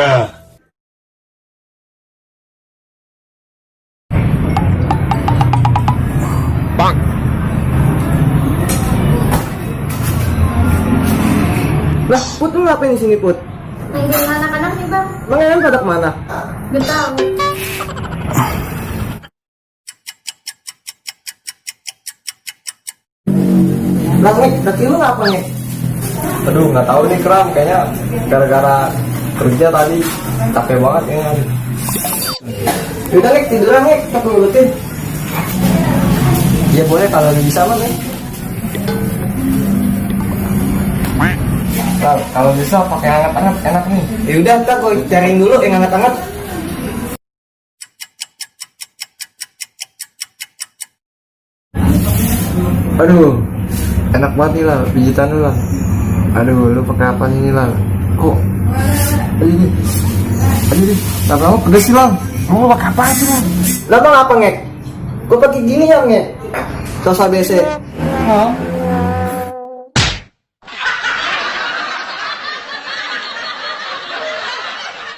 Bang. Lah, Put, lu ngapain di sini, Put? Main dengan anak-anak nih bang. Bang Elan pada kemana? Gak tahu. Lah, Ngek, kaki lu ngapa, Ngek? Aduh, nggak tahu nih Kram, kayaknya gara-gara kerja tadi capek banget ya. Yaudah, Ngek, tiduran, Ngek, kita ngulutin. Ya boleh kalau bisa mah nih. Kalau bisa pakai hangat-hangat enak nih. Yaudah, ntar gua cariin dulu yang hangat-hangat. Aduh, enak banget nih lah, pijitan lu lah. Aduh, lu pakai apa ini lah? Kok? Aduh, lama pedes sih lah. Lu pakai apa sih lah? Lah, Bang, apa, Ngek? Gua pakai gini ya, Ngek. Tos ABC. Hah?